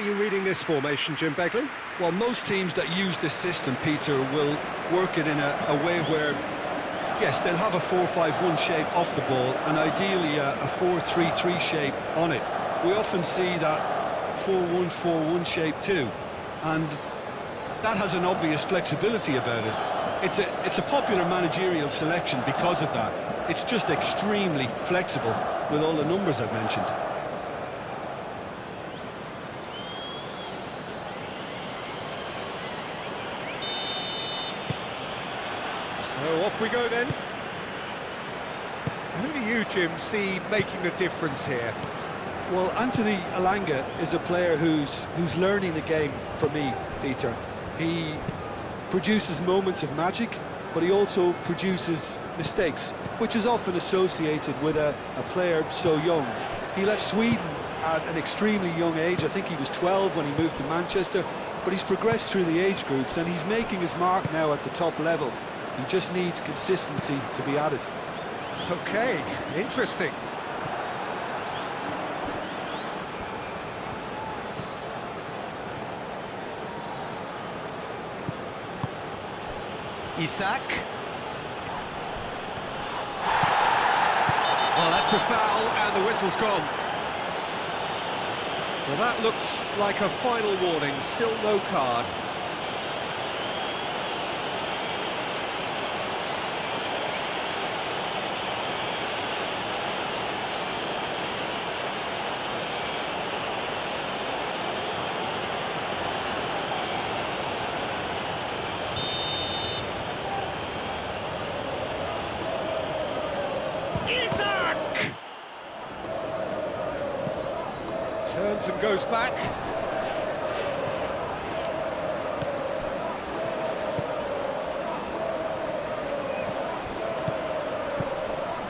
are you reading this formation, Jim Beglin? Well, most teams that use this system, Peter, will work it in a way where, yes, they'll have a 4-5-1 shape off the ball and ideally a 4-3-3 shape on it. We often see that 4-1-4-1 shape too, and that has an obvious flexibility about it. It's a popular managerial selection because of that. It's just extremely flexible with all the numbers I've mentioned. So off we go then. Who do you, Jim, see making the difference here? Well, Anthony Elanga is a player who's learning the game for me, Peter. He produces moments of magic, but he also produces mistakes, which is often associated with a player so young. He left Sweden at an extremely young age. I think he was 12 when he moved to Manchester, but he's progressed through the age groups and he's making his mark now at the top level. He just needs consistency to be added. Okay, interesting. Isak. Oh, that's a foul, and the whistle's gone. Well, that looks like a final warning, still no card. Isak! Turns and goes back.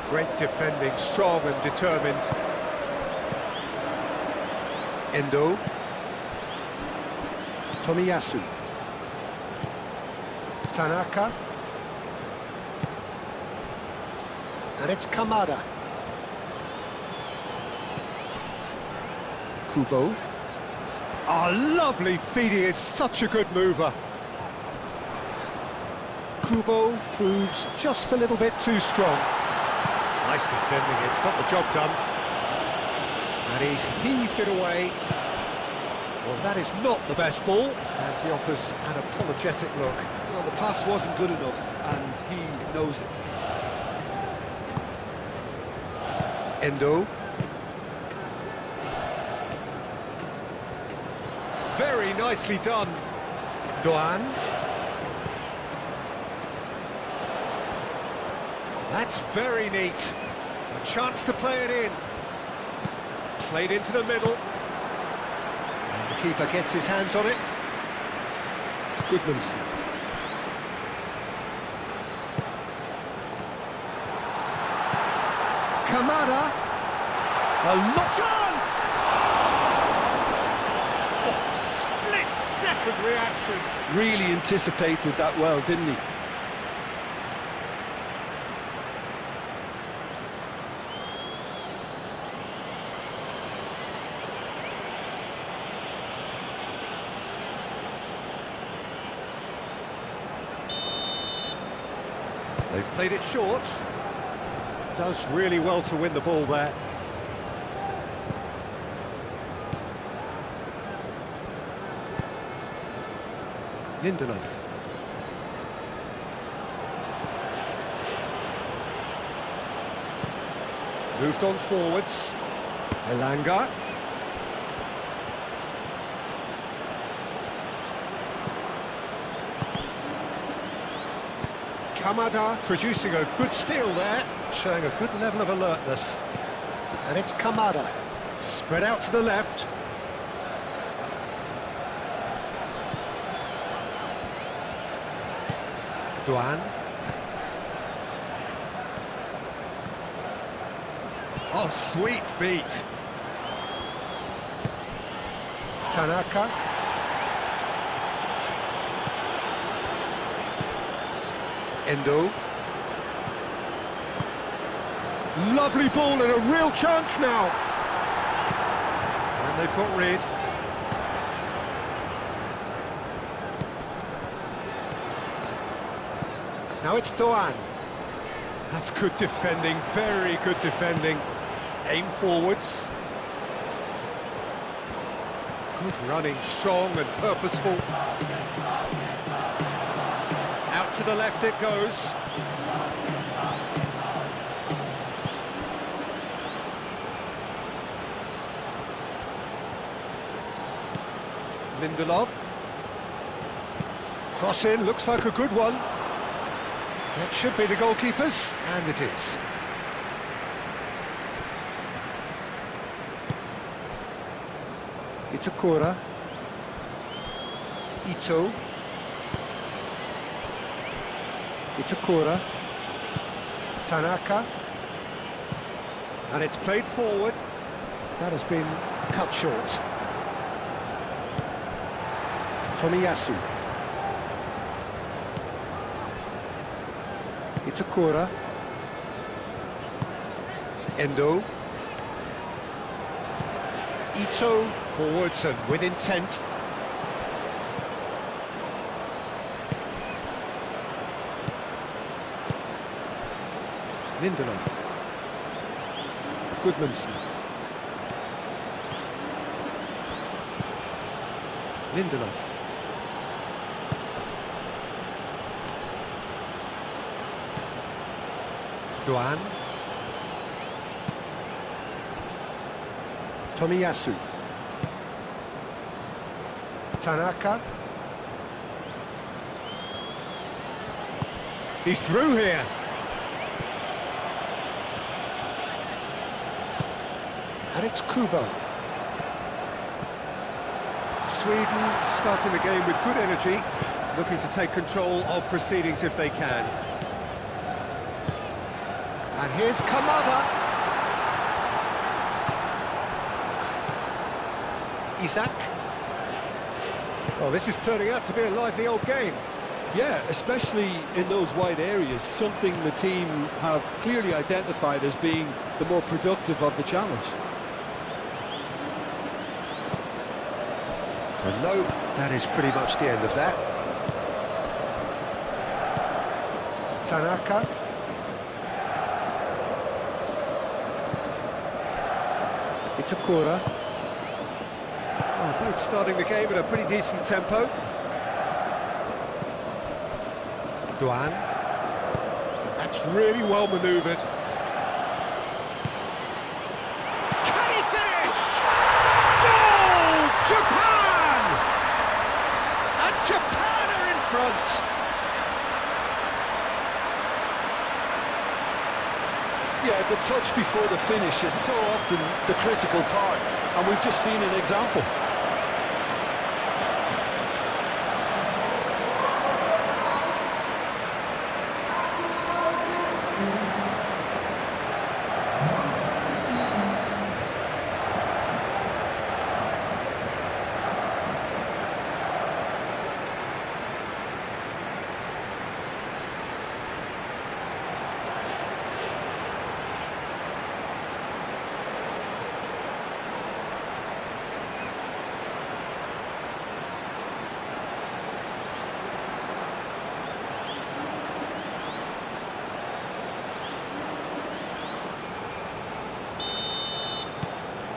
Great defending, strong and determined. Endo. Tomiyasu. Tanaka. And it's Kamada. Kubo. Oh, lovely feed, he is such a good mover. Kubo proves just a little bit too strong. Nice defending, it's got the job done. And he's heaved it away. Well, that is not the best ball, and he offers an apologetic look. Well, the pass wasn't good enough, and he knows it. Endo. Very nicely done. Doan. That's very neat. A chance to play it in. Played into the middle. And the keeper gets his hands on it. Goodmanson. Kamada. A lot chance! Oh, split-second reaction. Really anticipated that well, didn't he? They've played it short. Does really well to win the ball there. Lindelof. Moved on forwards. Elanga. Kamada producing a good steal there, showing a good level of alertness. And it's Kamada. Spread out to the left. Doan. Oh, sweet feet. Tanaka. Endo. Lovely ball and a real chance now. And they've got rid. Now it's Doan. That's good defending, very good defending. Aim forwards. Good running, strong and purposeful. Out to the left it goes. Lindelof. Cross in, looks like a good one. That should be the goalkeeper's, and it is. Itakura. Ito. Itakura. Tanaka. And it's played forward. That has been cut short. Tomiyasu. Itakura. Endo. Ito forwards and with intent. Lindelof. Goodmanson. Lindelof. Doan. Tomiyasu. Tanaka. He's through here. And it's Kubo. Sweden starting the game with good energy, looking to take control of proceedings if they can. And here's Kamada. Isaac. Well, this is turning out to be a lively old game. Yeah, especially in those wide areas, something the team have clearly identified as being the more productive of the channels. And no, that is pretty much the end of that. Tanaka. Itakura. Oh, both starting the game at a pretty decent tempo. Doan. That's really well manoeuvred. Can he finish? Goal! Japan! And Japan are in front. Yeah, the touch before the finish is so often the critical part, and we've just seen an example.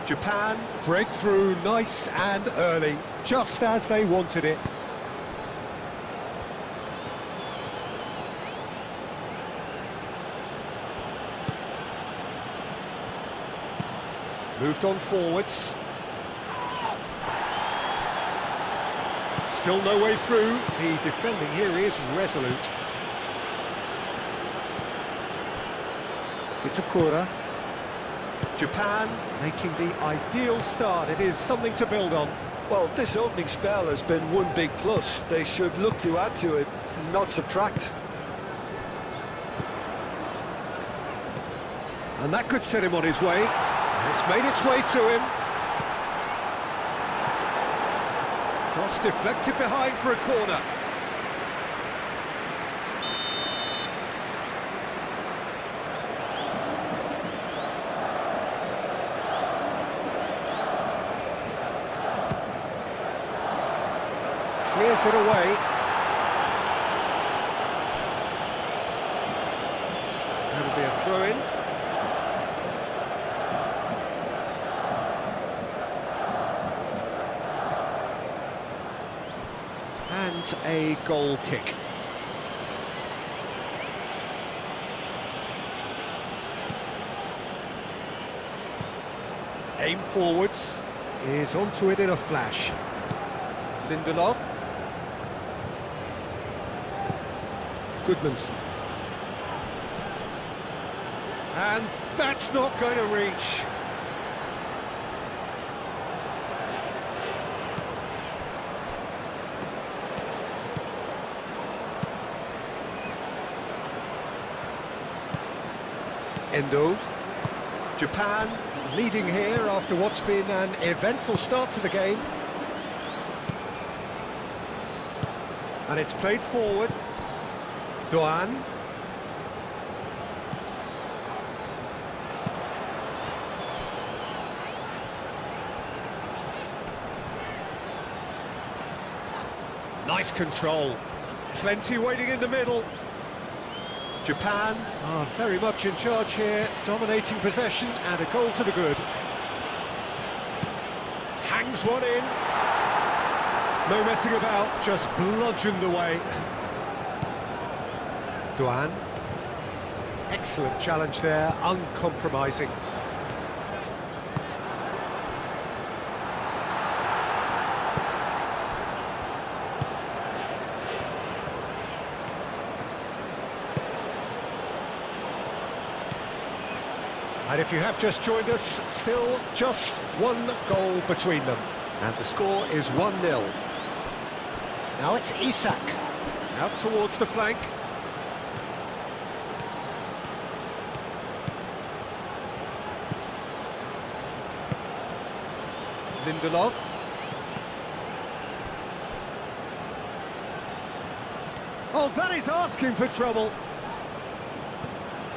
Japan break through nice and early, just as they wanted it. Moved on forwards. Still no way through. The defending here is resolute. Itakura. Japan making the ideal start. It is something to build on. Well, this opening spell has been one big plus. They should look to add to it, not subtract. And that could set him on his way. And it's made its way to him. Cross deflected behind for a corner. Clears it away. throw in. And a goal kick. Aim forwards, is onto it in a flash. Lindelof. Goodmanson. And that's not going to reach. Endo. Japan leading here after what's been an eventful start to the game. And it's played forward. Doan. Nice control. Plenty waiting in the middle. Japan are very much in charge here, dominating possession and a goal to the good. Hangs one in. No messing about, just bludgeoned away. Doan. Excellent challenge there, uncompromising. And if you have just joined us, still just one goal between them. And the score is 1-0. Now it's Isak. Out towards the flank. Lindelof. Oh, that is asking for trouble.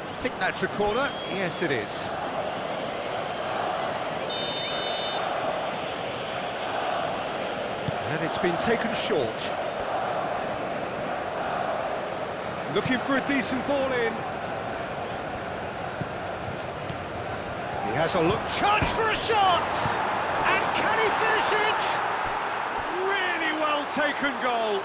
I think that's a corner. Yes, it is. And it's been taken short. Looking for a decent ball in. He has a look. Chance for a shot! And can he finish it? Really well taken goal.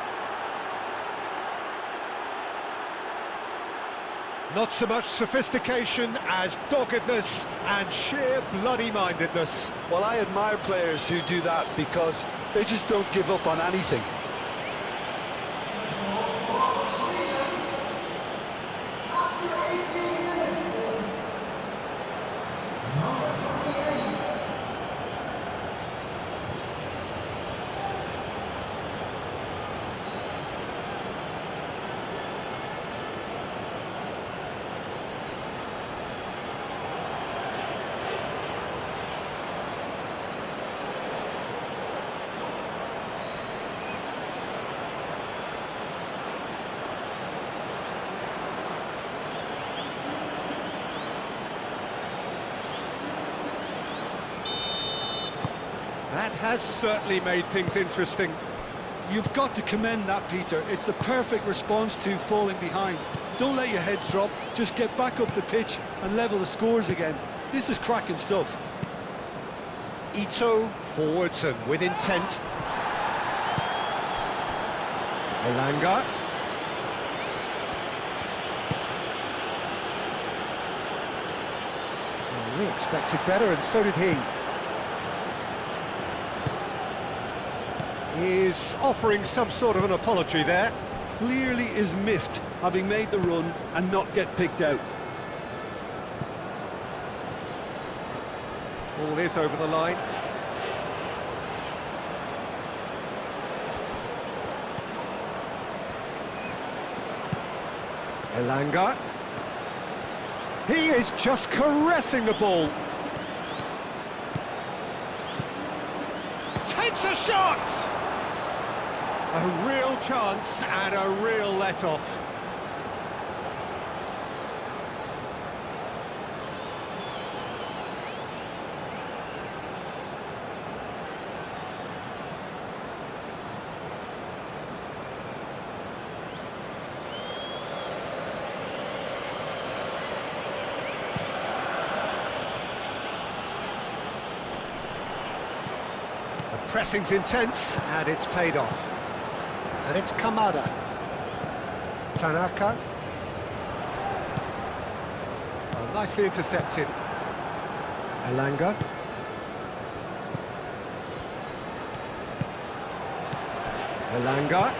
Not so much sophistication as doggedness and sheer bloody-mindedness. Well, I admire players who do that because they just don't give up on anything. After 18 minutes is number 28. That has certainly made things interesting. You've got to commend that, Peter. It's the perfect response to falling behind. Don't let your heads drop, just get back up the pitch and level the scores again. This is cracking stuff. Ito forwards and with intent. Elanga. We expected better, and so did he. Is offering some sort of an apology there. Clearly is miffed, having made the run and not get picked out. Ball is over the line. Elanga. He is just caressing the ball. Takes a shot! A real chance and a real let-off. Pressing's intense, and it's paid off. And it's Kamada. Tanaka. Oh, nicely intercepted. Elanga. Elanga.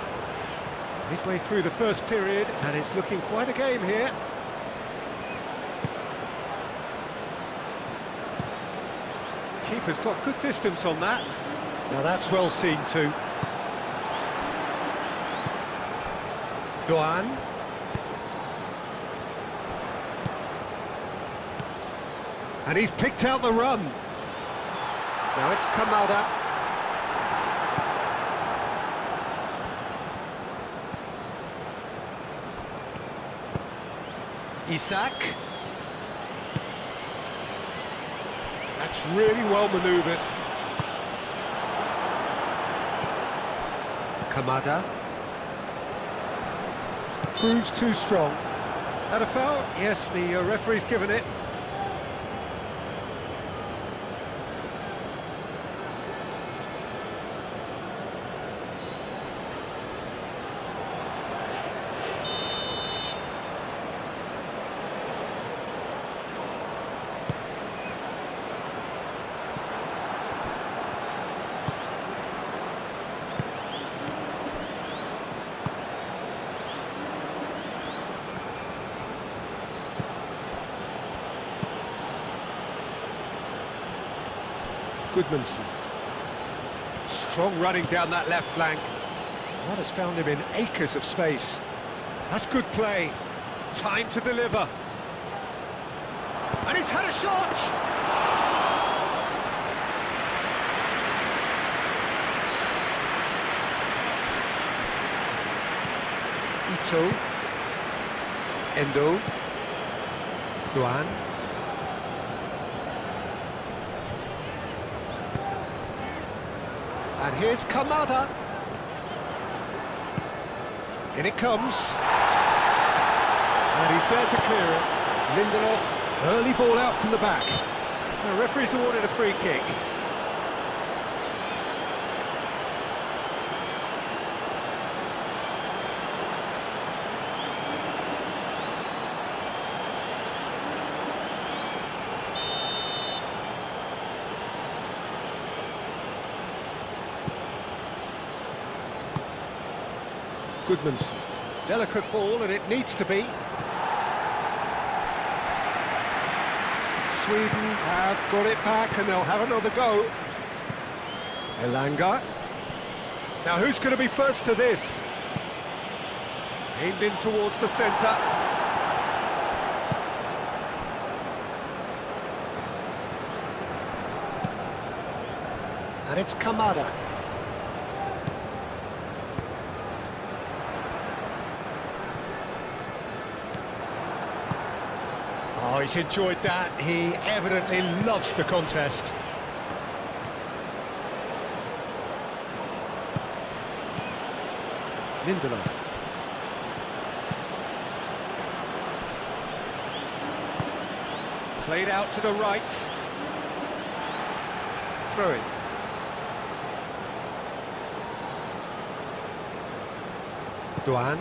Midway through the first period, and it's looking quite a game here. Keeper's got good distance on that. Now that's well seen too. Doan. And he's picked out the run. Now it's Kamada. Isak. That's really well manoeuvred. Kamada. Proves too strong. That a foul? Yes, the referee's given it. Goodmanson. Strong running down that left flank. That has found him in acres of space. That's good play. Time to deliver. And he's had a shot! Ito. Endo. Doan. And here's Kamada. In it comes. And he's there to clear it. Lindelof, early ball out from the back. The referee's awarded a free kick. Goodmanson. Delicate ball, and it needs to be. Sweden have got it back, and they'll have another go. Elanga. Now who's going to be first to this? Aimed in towards the centre. And it's Kamada. Oh, he's enjoyed that. He evidently loves the contest. Lindelof. Played out to the right. Throw in. Doan.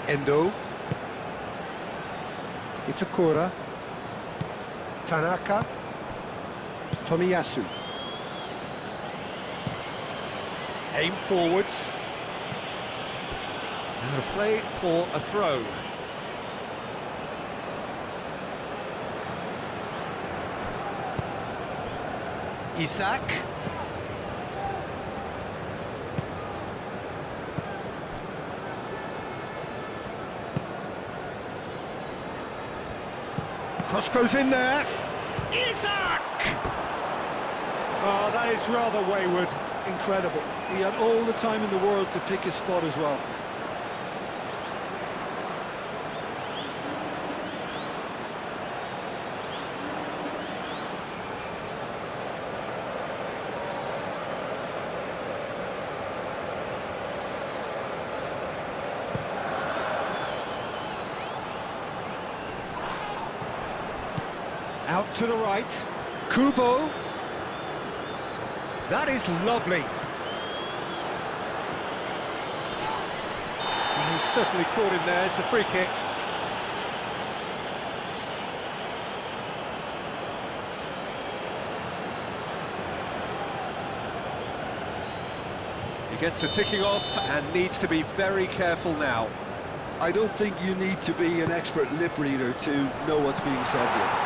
Endo. Itakura. Tanaka. Tomiyasu. Aim forwards. Out of play for a throw. Isak. Cross goes in there. Isak! Oh, that is rather wayward. Incredible. He had all the time in the world to pick his spot as well. to the right. Kubo. That is lovely. And he's certainly caught him there. It's a free kick. He gets the ticking off and needs to be very careful now. I don't think you need to be an expert lip reader to know what's being said here.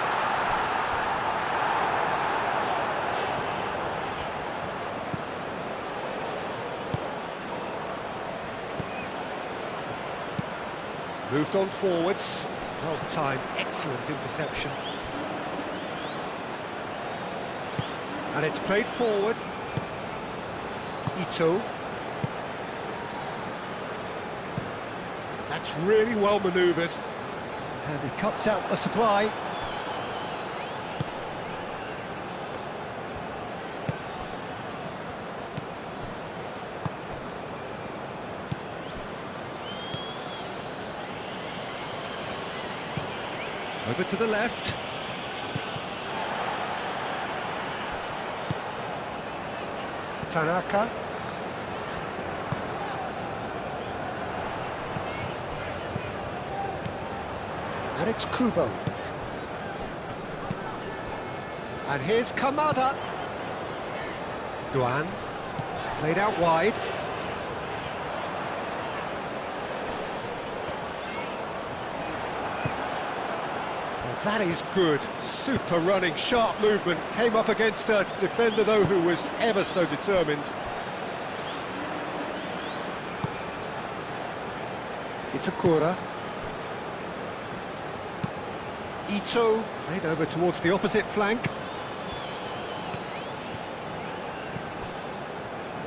Moved on forwards. Well timed, excellent interception. And it's played forward. Ito. That's really well manoeuvred. And he cuts out the supply. Over to the left. Tanaka. And it's Kubo. And here's Kamada. Duan. Played out wide. That is good. Super running, sharp movement. Came up against a defender, though, who was ever so determined. Itakura. Ito. Played over towards the opposite flank.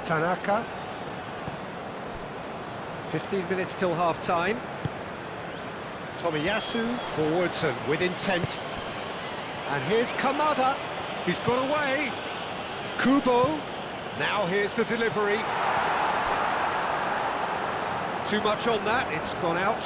Tanaka. 15 minutes till half-time. Tomiyasu, forwards and with intent. And here's Kamada, he's got away. Kubo, now here's the delivery. Too much on that, it's gone out.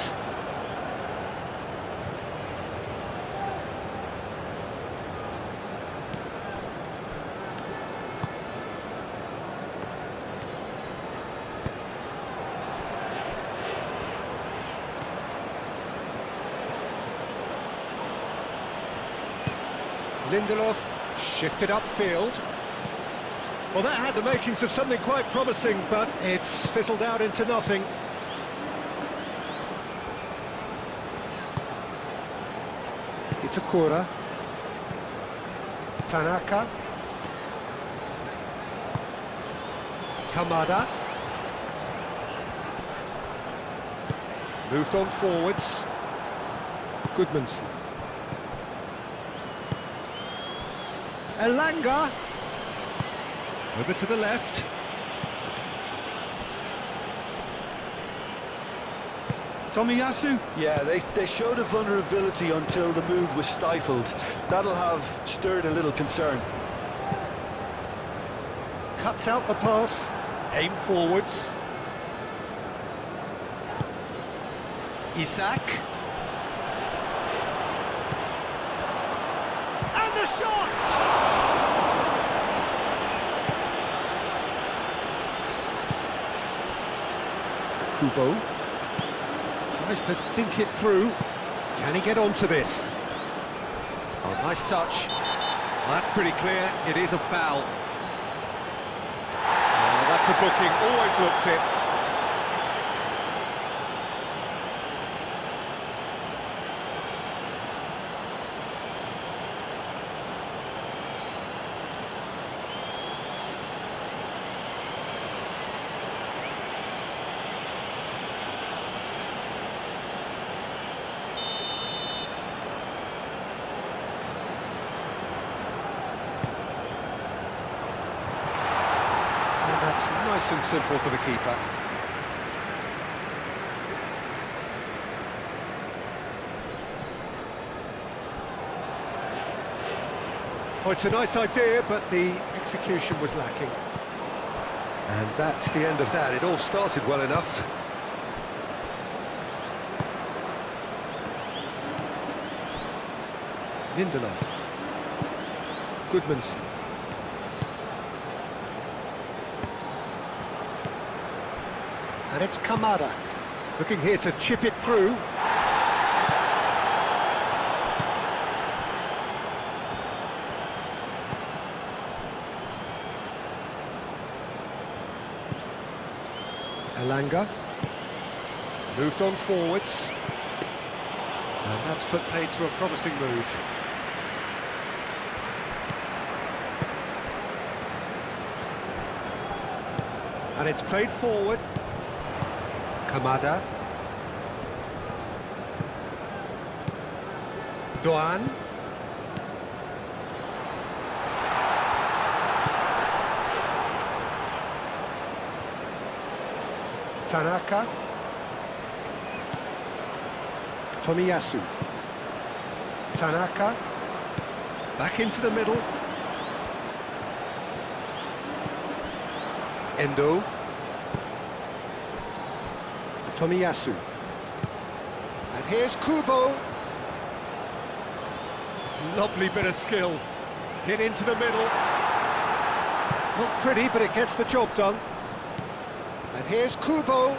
Lindelof shifted upfield. Well, that had the makings of something quite promising, but it's fizzled out into nothing. Itakura. Tanaka. Kamada. Moved on forwards. Goodmanson. Elanga. Over to the left. Tomiyasu? Yeah, they showed a vulnerability until the move was stifled. That'll have stirred a little concern. Cuts out the pass. Aim forwards. Isak. And the shot! Kubo tries to dink it through. Can he get onto this? Oh, nice touch. Well, that's pretty clear. It is a foul. Oh, that's a booking. Always looked it. That's nice and simple for the keeper. Oh, it's a nice idea, but the execution was lacking. And that's the end of that. It all started well enough. Lindelof. Goodmanson. And it's Kamada, looking here to chip it through. Elanga, moved on forwards. And that's put paid to a promising move. And it's played forward. Kamada. Doan. Tanaka. Tomiyasu. Tanaka. Back into the middle. Endo. Tomiyasu. And here's Kubo. Lovely bit of skill. Hit into the middle. Not pretty, but it gets the job done. And here's Kubo.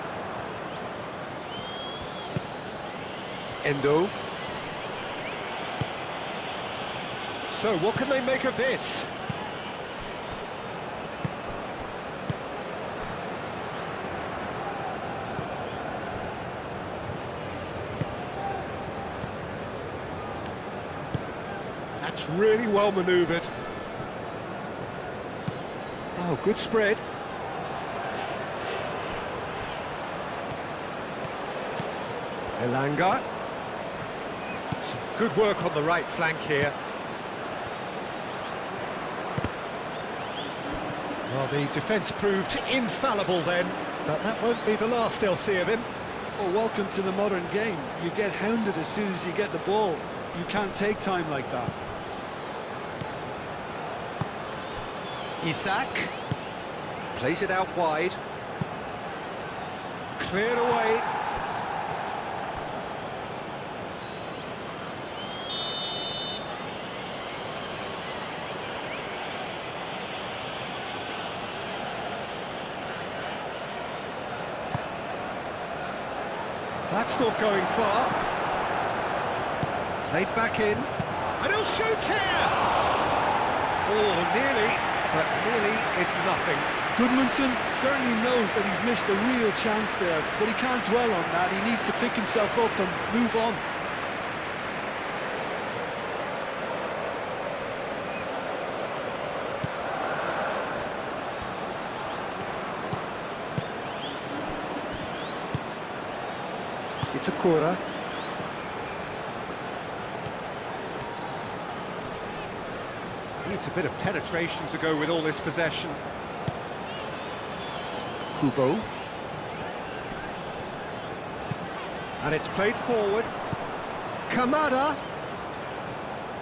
Endo. So, what can they make of this? That's really well manoeuvred. Oh, good spread. Elanga. Some good work on the right flank here. Well, the defence proved infallible then, but that won't be the last they'll see of him. Well, welcome to the modern game. You get hounded as soon as you get the ball. You can't take time like that. Isak plays it out wide. Cleared away. That's not going far. Played back in. And he'll shoot here! Oh, nearly, but nearly is nothing. Goodmanson certainly knows that he's missed a real chance there, but he can't dwell on that. He needs to pick himself up and move on. It's a Kura. Needs a bit of penetration to go with all this possession. Kubo. And it's played forward. Kamada.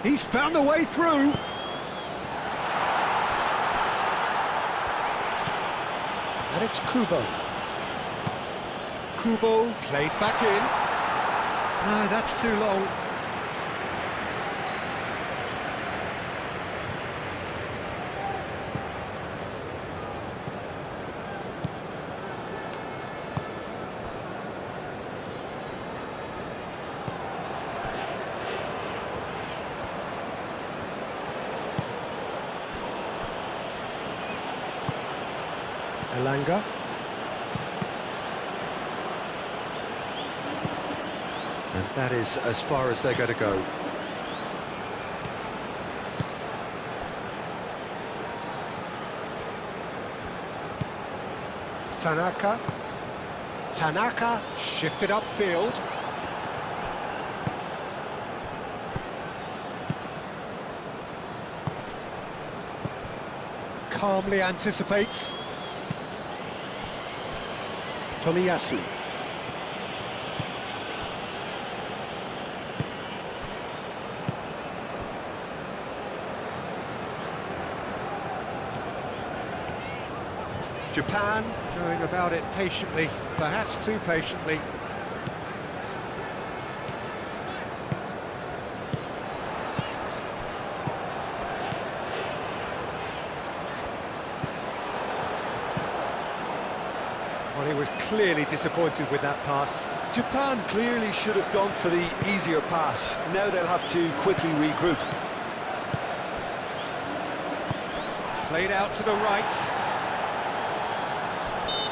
He's found a way through. And it's Kubo. Kubo played back in. No, that's too long. Elanga. And that is as far as they're going to go. Tanaka. Tanaka shifted upfield. Calmly anticipates. Tomiyasu. Japan going about it patiently, perhaps too patiently. Well, he was clearly disappointed with that pass. Japan clearly should have gone for the easier pass. Now they'll have to quickly regroup. Played out to the right.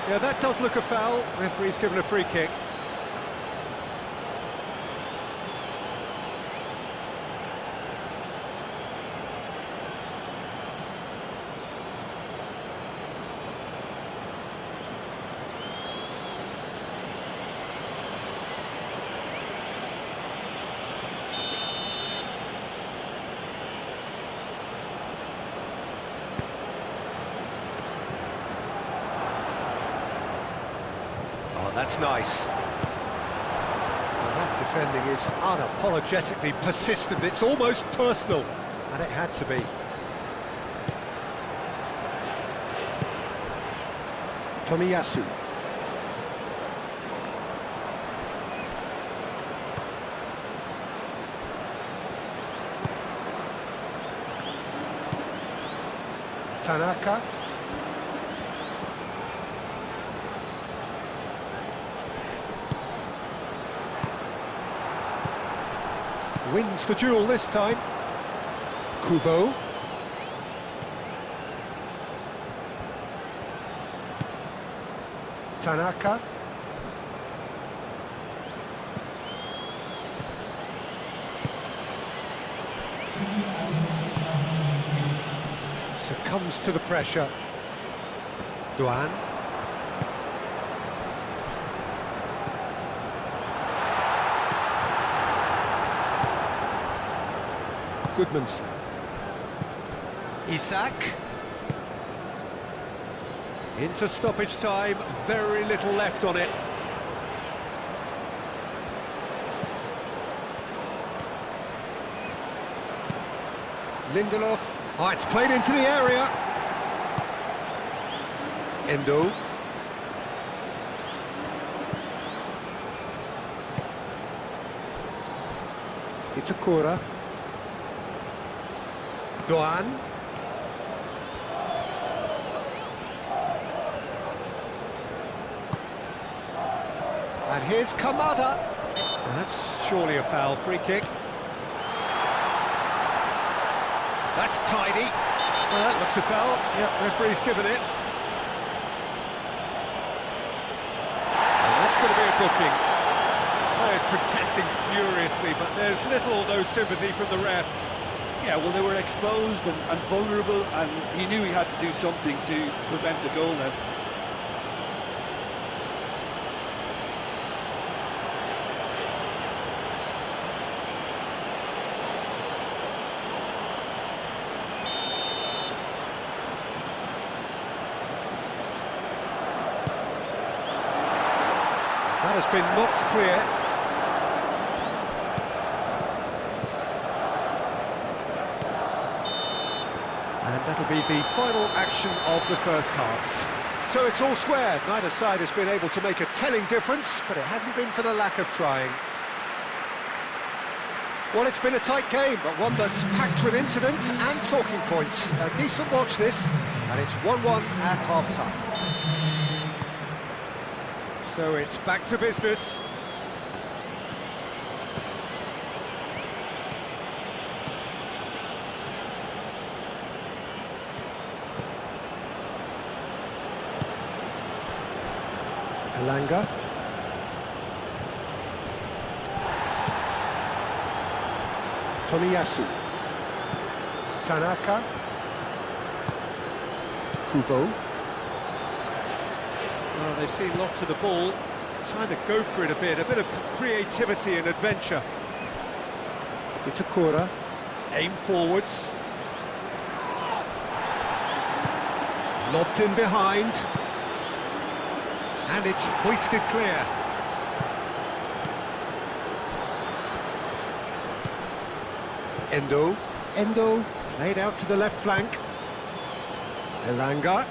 Yeah, that does look a foul. Referee's given a free kick. Oh, that's nice. Well, that defending is unapologetically persistent. It's almost personal, and it had to be. Tomiyasu. Tanaka. Wins the duel this time. Kubo. Tanaka. Succumbs to the pressure. Duan. Goodmanson. Isak. Into stoppage time, very little left on it. Lindelof. Oh, it's played into the area. Endo. Itakura. Doan. And here's Kamada. That's surely a foul. Free kick. That's tidy. Well, that looks a foul. Yep, referee's given it. And that's going to be a booking. Players protesting furiously, but there's little or no sympathy from the ref. Yeah, well, they were exposed and vulnerable, and he knew he had to do something to prevent a goal now. That has been knocked clear. And that'll be the final action of the first half. So it's all square. Neither side has been able to make a telling difference, but it hasn't been for the lack of trying. Well, it's been a tight game, but one that's packed with incident and talking points. A decent watch this, and it's 1-1 at half-time. So it's back to business. Elanga. Tomiyasu. Tanaka. Kubo. Well, they've seen lots of the ball. Time to go for it a bit of creativity and adventure. Itakura. Aim forwards. Lobbed in behind. And it's hoisted clear. Endo played out to the left flank. Elanga.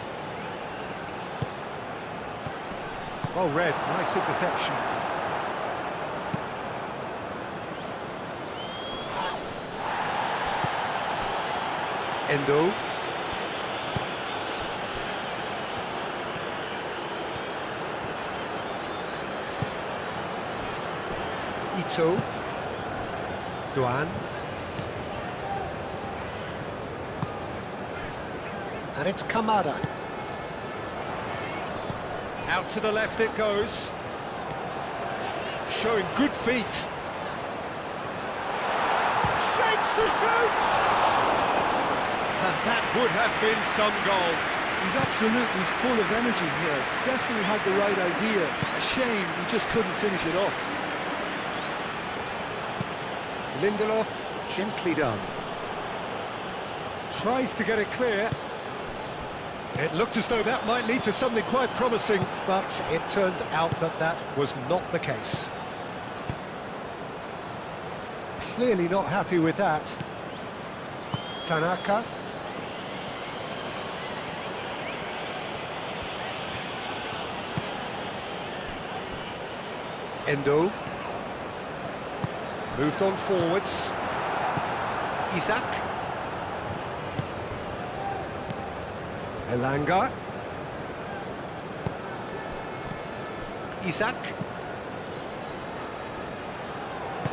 Well read, nice interception. Endo. Ito. Duan. And it's Kamada. Out to the left it goes. Showing good feet. Shapes to shoot! And that would have been some goal. He's absolutely full of energy here. Definitely had the right idea. A shame he just couldn't finish it off. Lindelof, gently done. Tries to get it clear. It looked as though that might lead to something quite promising, but it turned out that that was not the case. Clearly not happy with that. Tanaka. Endo. Moved on forwards. Isak. Elanga. Isak.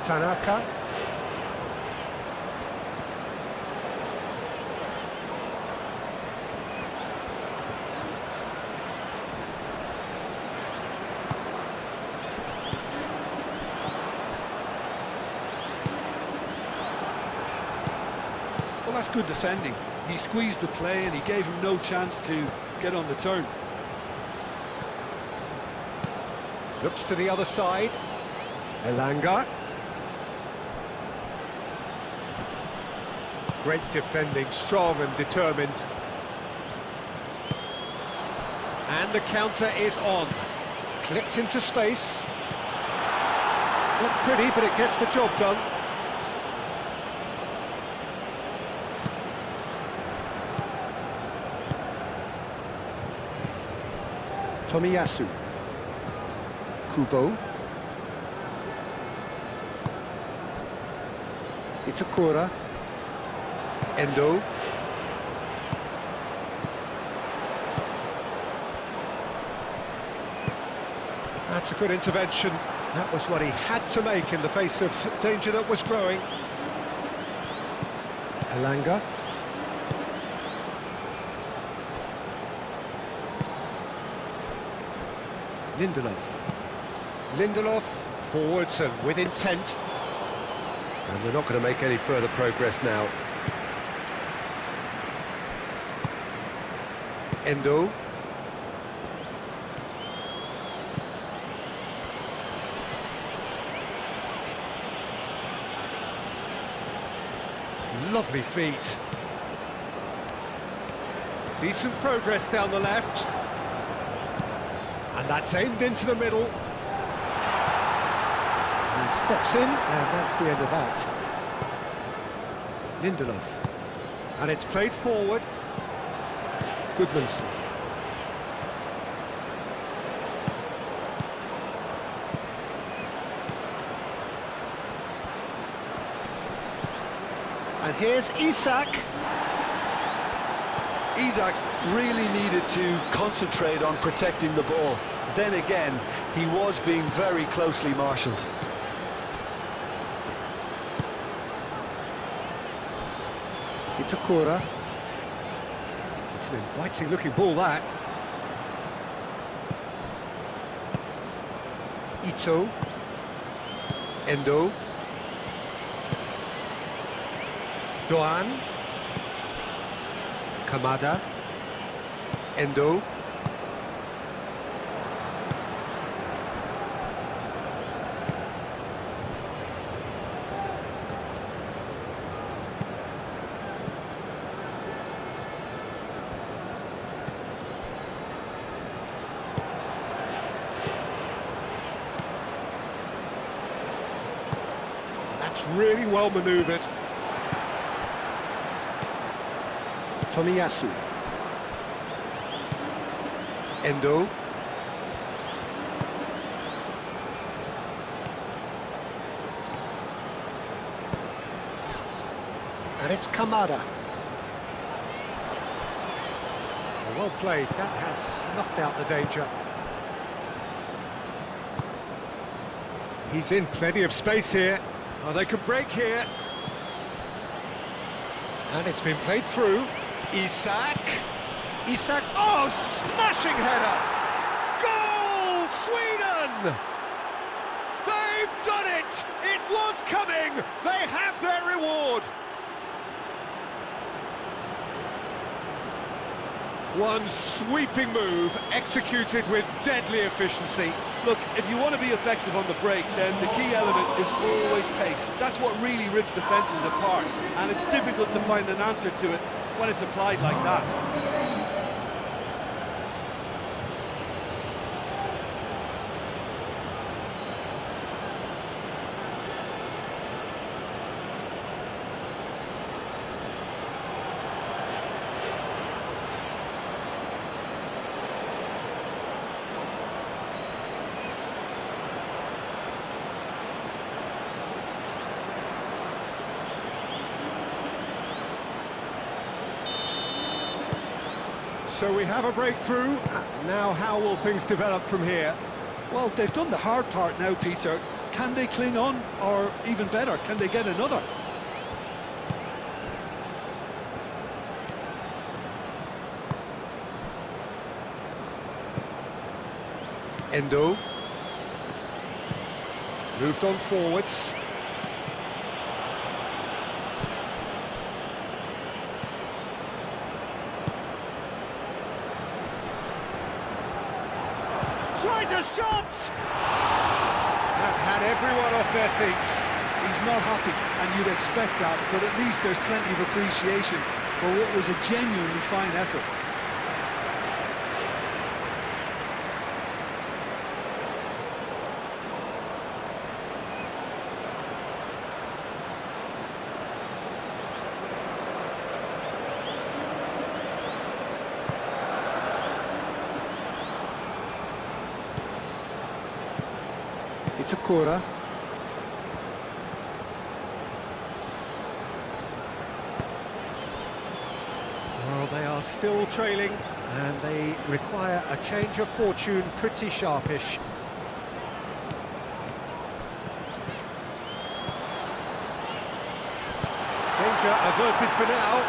Tanaka. Well, that's good defending. He squeezed the play and he gave him no chance to get on the turn. Looks to the other side. Elanga. Great defending, strong and determined. And the counter is on. Clipped into space. Not pretty, but it gets the job done. Tomiyasu. Kubo. Itakura. Endo. That's a good intervention. That was what he had to make in the face of danger that was growing. Elanga. Lindelof. Lindelof forwards and with intent. And we're not going to make any further progress now. Endo. Lovely feet. Decent progress down the left. And that's aimed into the middle. He steps in, and that's the end of that. Lindelof. And it's played forward. Goodmanson. And here's Isak. Isak really needed to concentrate on protecting the ball. Then again, he was being very closely marshalled. Itakura. It's an inviting looking ball, that. Ito. Endo. Doan. Kamada. Endo. That's really well manoeuvred. Tomiyasu. Endo. And it's Kamada. Well played, that has snuffed out the danger. He's in plenty of space here. Oh, they could break here. And it's been played through. Isak. Isak, oh, smashing header! Goal, Sweden! They've done it! It was coming! They have their reward! One sweeping move, executed with deadly efficiency. Look, if you want to be effective on the break, then the key element is always pace. That's what really rips defences apart, and it's difficult to find an answer to it when it's applied like that. So we have a breakthrough. Now how will things develop from here? Well, they've done the hard part now, Peter. Can they cling on, or even better, can they get another? Endo. Moved on forwards. Tries a shot! That had everyone off their seats. He's not happy, and you'd expect that, but at least there's plenty of appreciation for what was a genuinely fine effort. It's a Kura. Well, they are still trailing, and they require a change of fortune pretty sharpish. Danger averted for now.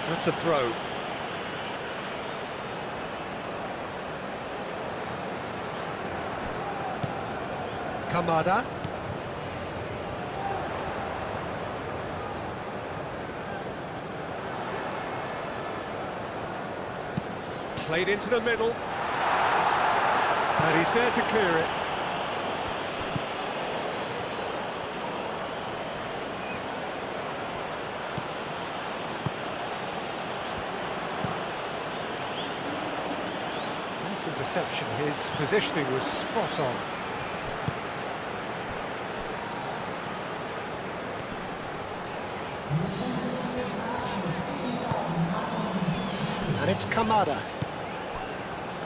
That's a throw. Kamada. Played into the middle. And he's there to clear it. Nice interception. His positioning was spot on. And it's Kamada.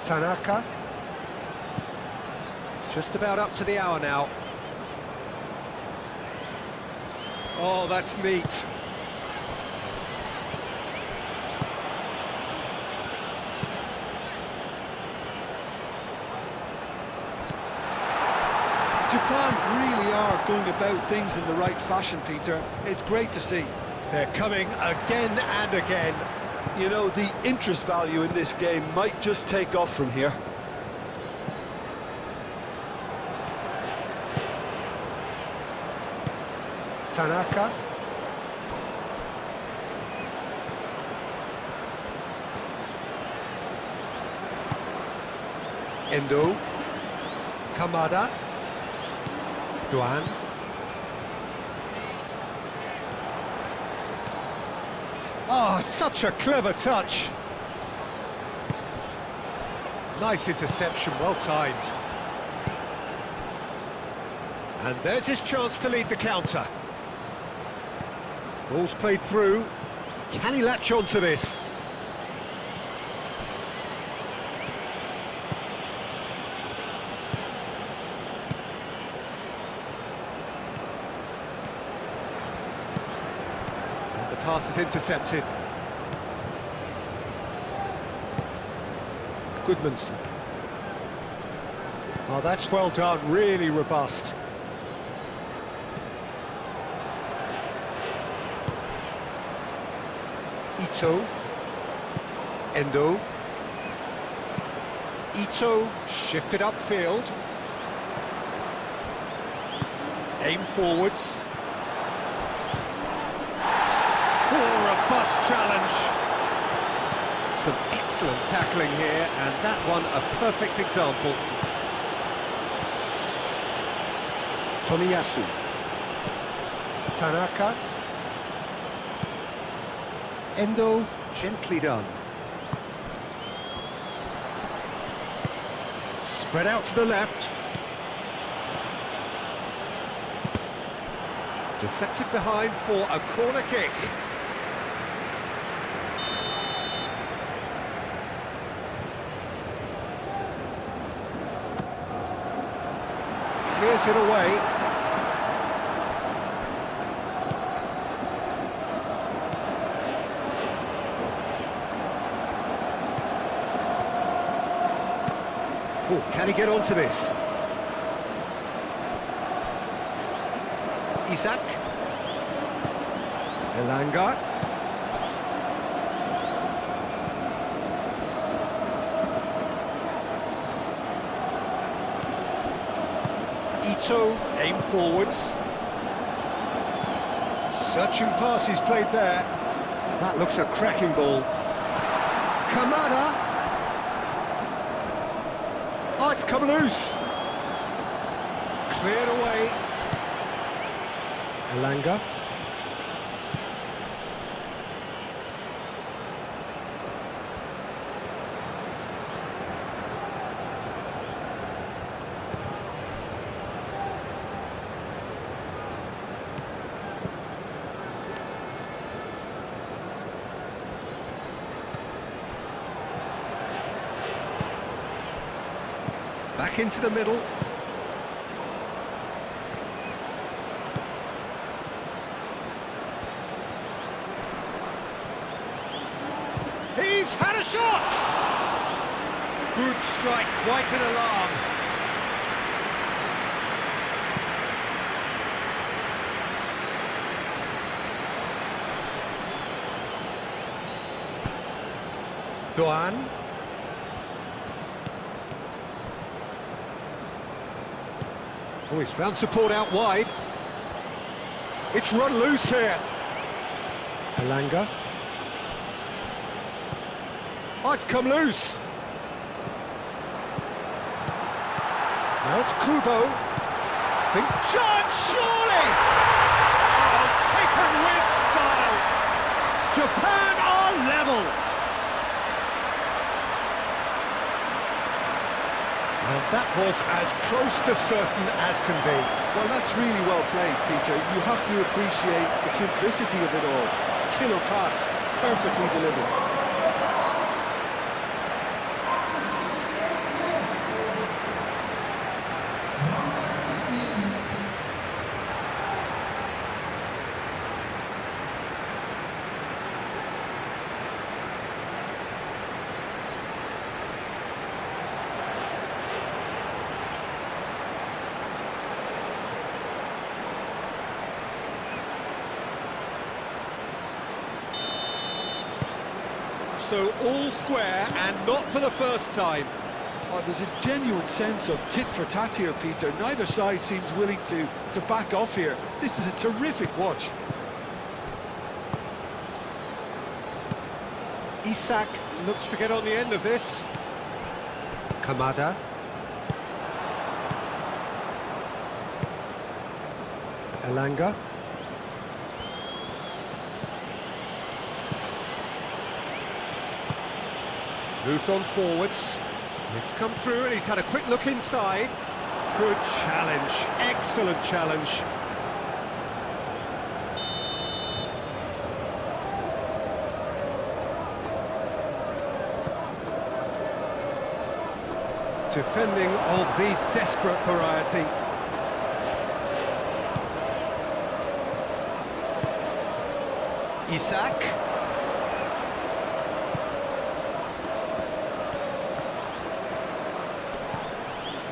Tanaka. Just about up to the hour now. Oh, that's neat. Japan really are going about things in the right fashion, Peter. It's great to see. They're coming again and again. You know, the interest value in this game might just take off from here. Tanaka. Endo. Kamada. Duan. Oh, such a clever touch. Nice interception, well timed. And there's his chance to lead the counter. Ball's played through. Can he latch on to this? The pass is intercepted. Goodmanson. Oh, that's well done, really robust. Ito. Endo. Ito shifted upfield. Aim forwards. Oh, robust challenge. Some excellent tackling here, and that one a perfect example. Tomiyasu. Tanaka. Endo, gently done. Spread out to the left. Deflected behind for a corner kick. Clears it away. Oh, can he get onto this? Isak. Elanga. Ito, aim forwards. Searching pass he's played there. That looks a cracking ball. Kamada. Oh, it's come loose. Cleared away. Elanga. Back into the middle. He's had a shot! Good strike, quite an alarm. Doan. Oh, he's found support out wide. It's run loose here. Elanga. Oh, it's come loose. Now it's Kubo. Think chance, surely! Oh, taken with style. Japan are level. And that was as close to certain as can be. Well, that's really well played, Peter. You have to appreciate the simplicity of it all. Killer pass, perfectly delivered. After 68 minutes, there's number 18. So all square, and not for the first time. Oh, there's a genuine sense of tit for tat here, Peter. Neither side seems willing to back off here. This is a terrific watch. Isak looks to get on the end of this. Kamada. Elanga. Moved on forwards. It's come through and he's had a quick look inside. Good challenge, excellent challenge. Defending of the desperate variety. Isak.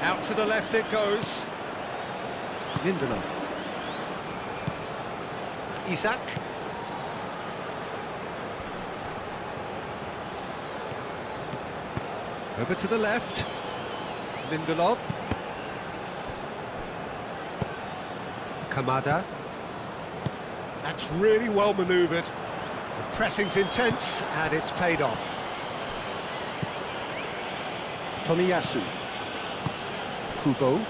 Out to the left it goes. Lindelof. Isak. Over to the left. Lindelof. Kamada. That's really well manoeuvred. The pressing's intense and it's paid off. Tomiyasu. Kubo.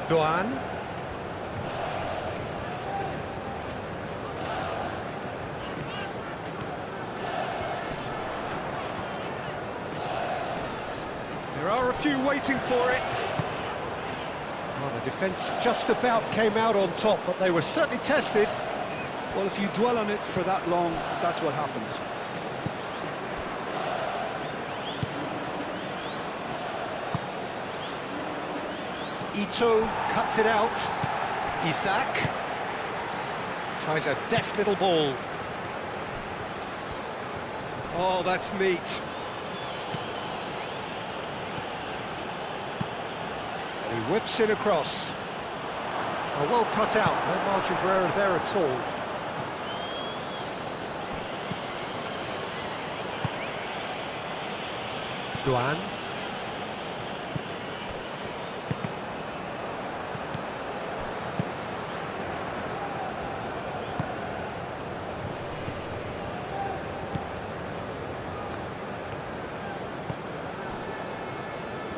Doan. There are a few waiting for it. Well, the defence just about came out on top, but they were certainly tested. Well, if you dwell on it for that long, that's what happens. Ito cuts it out. Isak tries a deft little ball. Oh, that's neat. And he whips it across. Oh, well cut out, no margin for error there at all. Doan.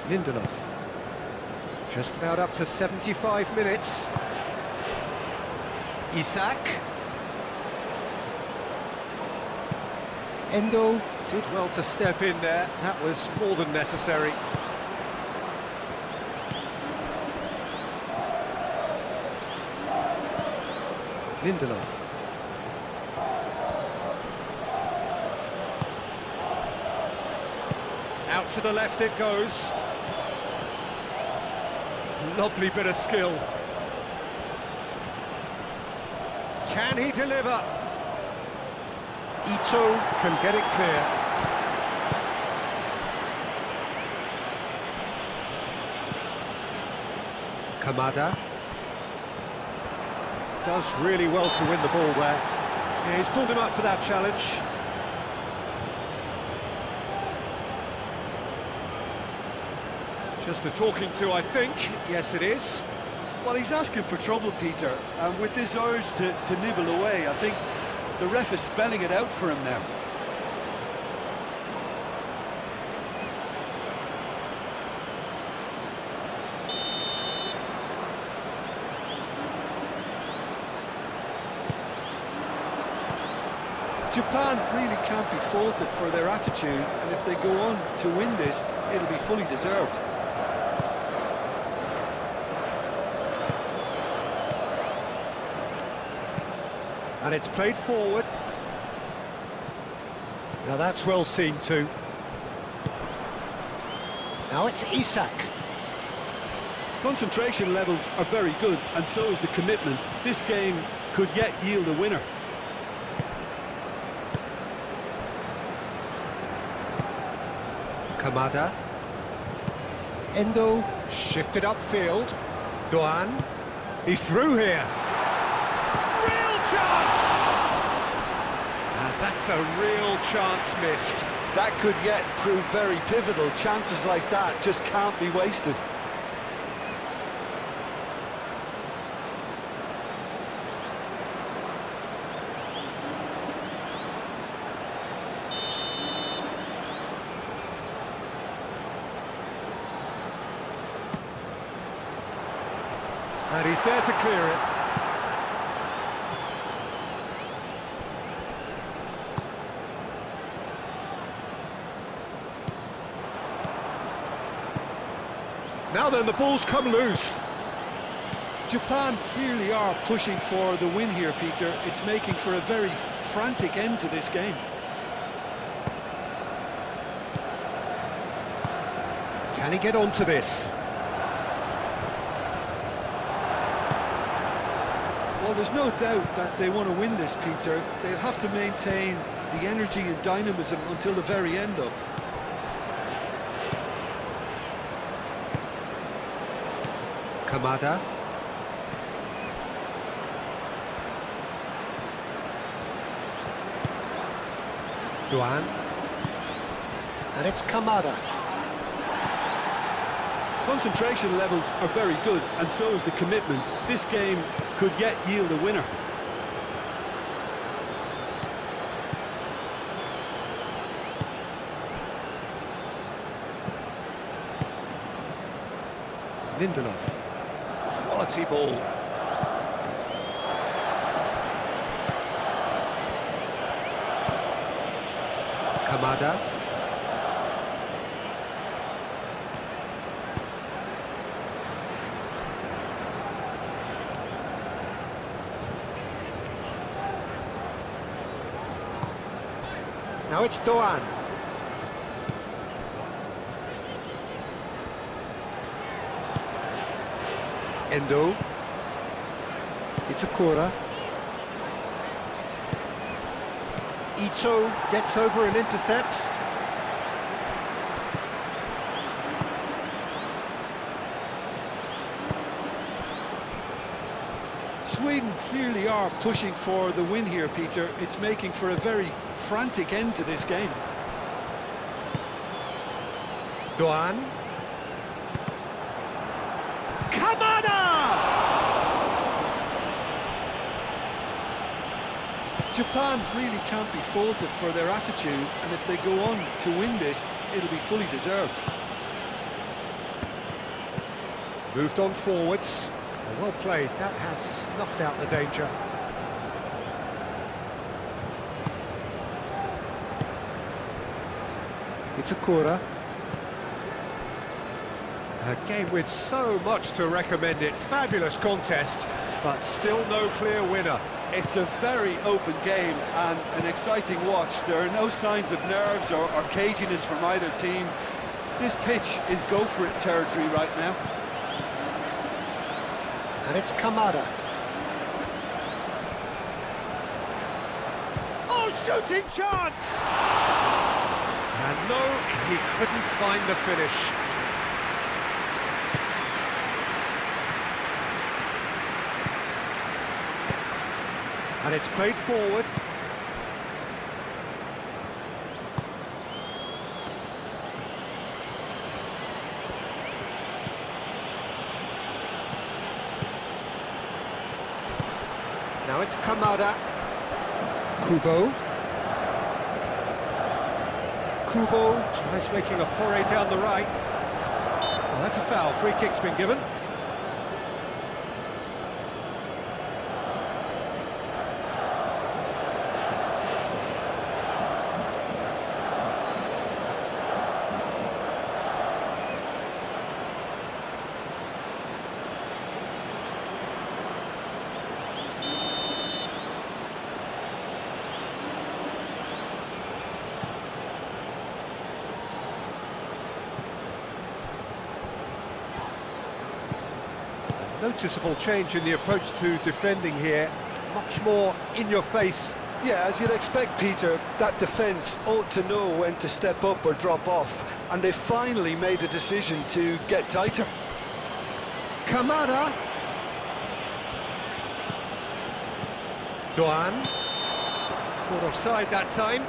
Lindelof. Just about up to 75 minutes. Isak. Endo did well to step in there. That was more than necessary. Lindelof. Out to the left it goes. Lovely bit of skill. Can he deliver? Ito can get it clear. Kamada does really well to win the ball there. Yeah, he's pulled him up for that challenge. Just a talking to, I think. Yes, it is. Well, he's asking for trouble, Peter, and with this urge to nibble away, I think the ref is spelling it out for him now. Japan really can't be faulted for their attitude, and if they go on to win this, it'll be fully deserved. And it's played forward. Now that's well seen too. Now it's Isak. Concentration levels are very good, and so is the commitment. This game could yet yield a winner. Kamada. Endo shifted upfield. Doan. He's through here. Real chance! And that's a real chance missed. That could yet prove very pivotal. Chances like that just can't be wasted. And he's there to clear it. Now then, the ball's come loose. Japan clearly are pushing for the win here, Peter. It's making for a very frantic end to this game. Can he get onto this? Well, there's no doubt that they want to win this, Peter. They'll have to maintain the energy and dynamism until the very end, though. Kamada. Duan. And it's Kamada. Concentration levels are very good, and so is the commitment. This game could yet yield a winner. Lindelof. Quality ball. Kamada. Now it's Doan. Endo. It's Akura. Ito gets over and intercepts. Sweden clearly are pushing for the win here, Peter. It's making for a very frantic end to this game. Doan. Kamada! Japan really can't be faulted for their attitude, and if they go on to win this, it'll be fully deserved. Moved on forwards. Well played. That has snuffed out the danger. It's Akura. A game with so much to recommend it. Fabulous contest, but still no clear winner. It's a very open game and an exciting watch. There are no signs of nerves or caginess from either team. This pitch is go-for-it territory right now. And it's Kamada. Oh, shooting chance! And no, he couldn't find the finish. And it's played forward. Now it's Kamada. Kubo. Kubo tries making a foray down the right. Oh, that's a foul. Free kick's been given. Noticeable change in the approach to defending here. Much more in your face. Yeah, as you'd expect, Peter, that defence ought to know when to step up or drop off, and they finally made a decision to get tighter. Kamada. Doan. Caught offside that time.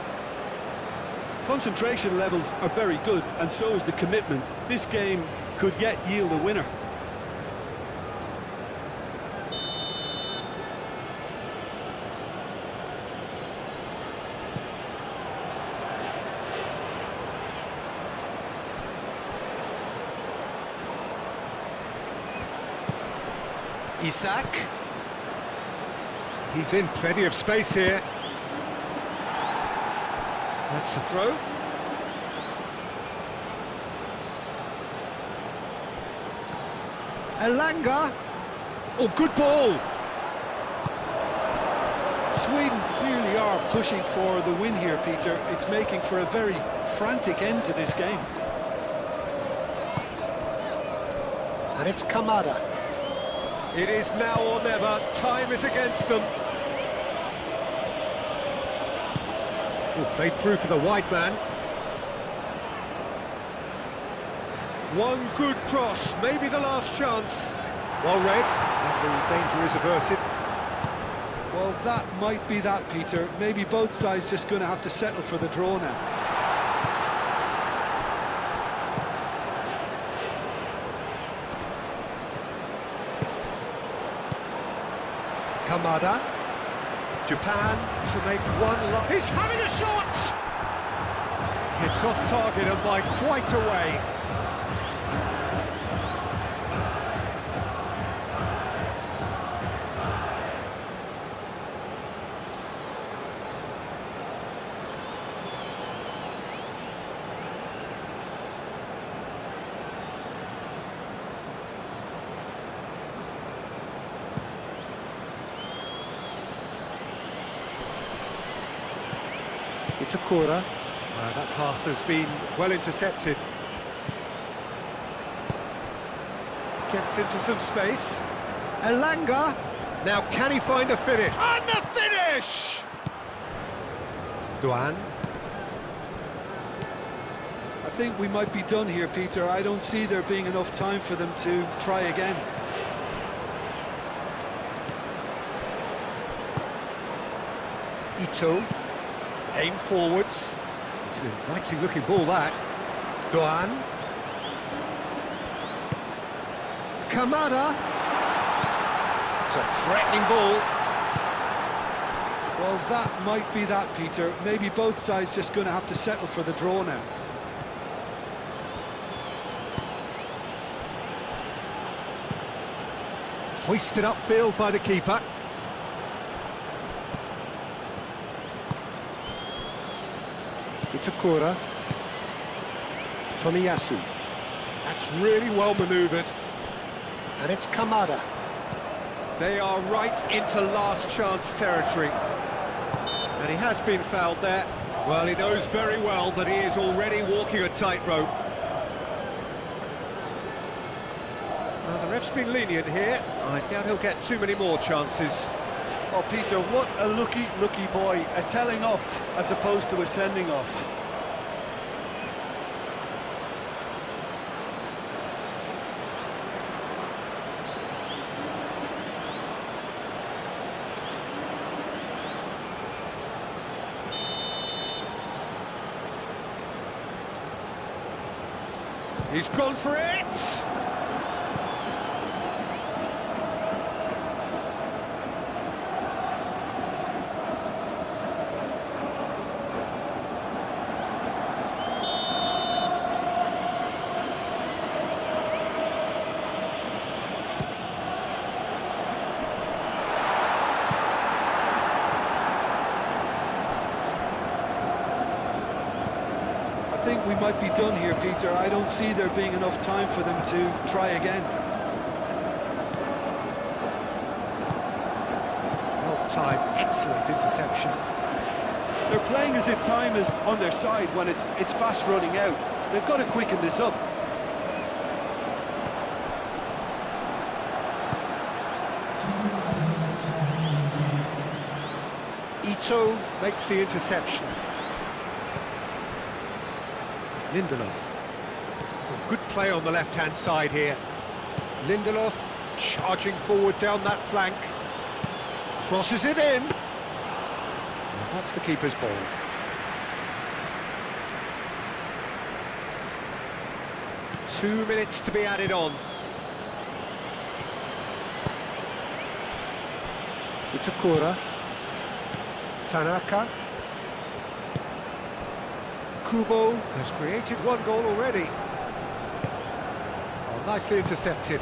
Concentration levels are very good, and so is the commitment. This game could yet yield a winner. Isak. He's in plenty of space here. That's the throw. Elanga. Oh, good ball. Sweden clearly are pushing for the win here, Peter. It's making for a very frantic end to this game. And it's Kamada. It is now or never. Time is against them. Oh, played through for the wide man. One good cross, maybe the last chance. Well read, and the danger is averted. Well, that might be that, Peter. Maybe both sides just going to have to settle for the draw now. Kamada. Japan to make one He's having a shot! It's off target and by quite a way. It's a Kura. That pass has been well intercepted. Gets into some space. Elanga. Now can he find a finish? And the finish! Duan. I think we might be done here, Peter. I don't see there being enough time for them to try again. Ito. Aim forwards. It's an inviting looking ball, that. Duan. Kamada. It's a threatening ball. Well, that might be that, Peter. Maybe both sides just going to have to settle for the draw now. Hoisted upfield by the keeper. It's a Kura. Tomiyasu. That's really well manoeuvred. And it's Kamada. They are right into last chance territory. And he has been fouled there. Well, he knows very well that he is already walking a tightrope. Now, the ref's been lenient here. I doubt he'll get too many more chances. Oh, Peter, what a lucky boy. A telling off as opposed to a sending off. He's gone for it! I think we might be done here, Peter. I don't see there being enough time for them to try again. Well timed, excellent interception. They're playing as if time is on their side when it's fast running out. They've got to quicken this up. Ito makes the interception. Lindelof. Good play on the left-hand side here. Lindelof charging forward down that flank. Crosses it in. And that's the keeper's ball. Two minutes to be added on. It's a Kura. Tanaka. Kubo has created one goal already. Oh, nicely intercepted.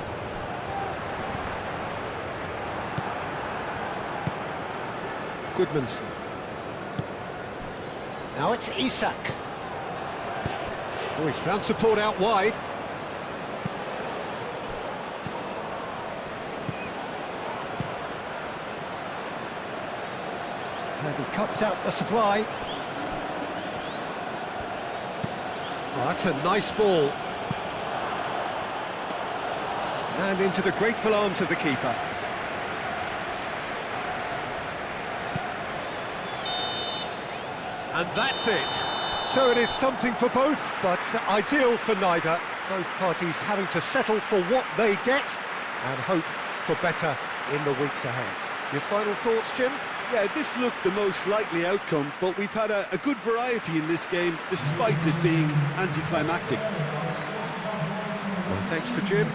Goodmanson. Now it's Isak. Oh, he's found support out wide. And he cuts out the supply. Oh, that's a nice ball. And into the grateful arms of the keeper. And that's it. So it is something for both, but ideal for neither. Both parties having to settle for what they get and hope for better in the weeks ahead. Your final thoughts, Jim? Yeah, this looked the most likely outcome, but we've had a good variety in this game, despite it being anticlimactic. Well, thanks to Jim.